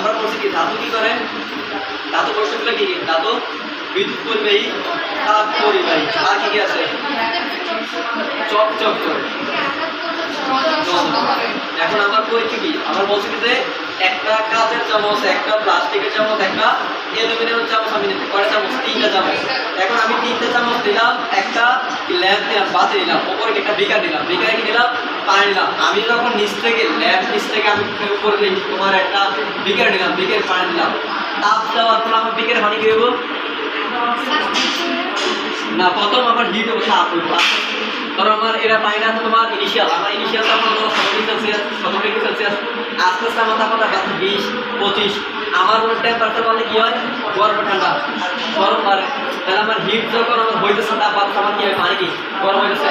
আমরা বলছি কি ধাতু কি করে, ধাতু বৈশিষ্ট্যগুলো কি, ধাতু বিদ্যুৎ পরিবাহী, তাপ পরিবাহী, আর কি কি আছে, চকচক করে। এখন আমার পরীক্ষা কি, আমার বলছি যে একটা কাঁচের চামচ, একটা প্লাস্টিকের চামচ, একটা অ্যালুমিনিয়ামের চামচ আমি নিতে, কয়টা চামচ, 3টা চামচ। এখন আমি 3টা চামচ দিলাম, একটা ল্যাম্প দিলাম, বাতি দিলাম, উপরে একটা বিকার দিলাম, বিকারে কি দিলাম, পানি দিলাম। আমি যখন নিচ থেকে ল্যাম্প নিচ থেকে আমি উপরে তোমার একটা বিকার দিলাম, বিকের পানি দিলাম, তাপ দেওয়ার পর আমার বিকের পানি কি দেবো না, প্রথম আমার হিট হবে, তাপ হইব। ধরো আমার এরা পাইনা তোমার ইনিশিয়াল, আমার ইনিশিয়াল তাপমাত্রা ধরো 70 সেলসিয়াস, 70 ডিগ্রি সেলসিয়াস, আস্তে আস্তে আমার তাপমাত্রা 20, 25। আমার কোনো টেম্পারেচার বললে কি হয়, গরম ঠান্ডা, গরম বাড়ে। তাহলে আমার হিট যখন আমার হইতেছে, তাপমাত্রা আমার কি হয়, পানি কি গরম হয়েছে।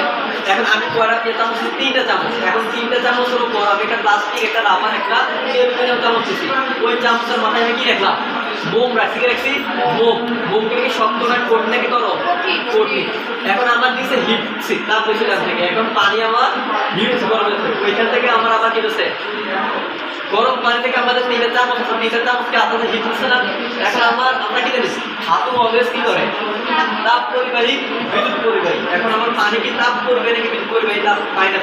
এখন আমি কয়টা দিয়ে চামচ, 3টা চামচ। এখন 3টা চামচের উপর আমি একটা প্লাস্টিক, একটা রাবার, একটা অ্যালুমিনিয়াম চামচ দিচ্ছি। ওই চামচের মাথায় আমি কি রাখলাম, মোম রাখছি, মোমকে কি শক্ত না কোট নাকি ধরো কঠিন। এখন আমার দিচ্ছে হিট, তাপ বসে থেকে এখন পানি আমার হিট গরম হয়েছে, ওইখান থেকে আমার আবার কি হচ্ছে, গরম পানি থেকে আমাদের 3টা চামচ, 3টা চামচকে আস্তে হিট হচ্ছে না। এখন আমরা কি জানিস, ধাতু অলওয়েজ কি করে, তাপ পরিবাহী, বিদ্যুৎ পরিবাহী। এখন আমার পানি কি তাপ পরিবাহী নাকি বিদ্যুৎ পরিবাহী, তাপ পানিটা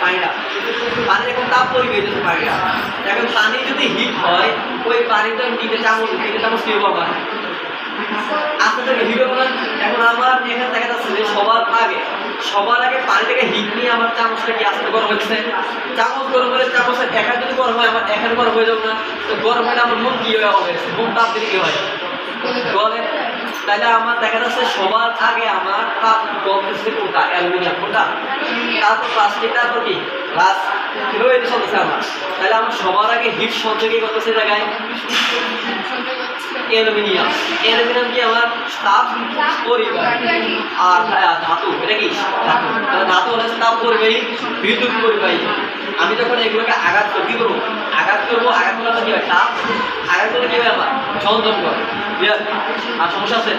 পানি এখন তাপ পরিবাহী হচ্ছে পানিটা। এখন পানি যদি হিট হয়, ওই পানিটা 3টা চামচ কি হবো আমার আস্তে থেকে হিট হবে না। এখন আমার এখানে দেখা যাচ্ছে যে সবার আগে পানি থেকে হিট নিয়ে আমার চামচটা কি আস্তে গরম হচ্ছে, চামচ গরম হলে চামচের এখানে যদি গরম হয়, আমার এখানে গরম হয়ে যাবে না। তো গরম হলে আমার মুখ কি হবে, মুখ তাপ দিলে কি হয়, গলে। তাহলে আমার দেখা যাচ্ছে সবার আগে আমার তাপ গলতেছে কোনটা, অ্যালুমিনিয়াম, কোনটা, তারপর প্লাস্টিক, তারপর কি গ্লাস, এভাবে এটা চলতেছে আমার। তাহলে আমার সবার আগে হিট সঞ্চয় কি করতেছে জায়গায়, অ্যালুমিনিয়াম কি আমার তাপ পরিবাহী, আর ধাতু, এটা কি ধাতু, ধাতু হচ্ছে তাপ পরিবাহী, বিদ্যুৎ পরিবাহী। আমি যখন এগুলোকে আঘাত করবো, কি করবো, আঘাত করলে কি হয়, তাপ, আঘাত করলে কি হয় আমার ঝনঝন করে। আর সমস্যা আছে।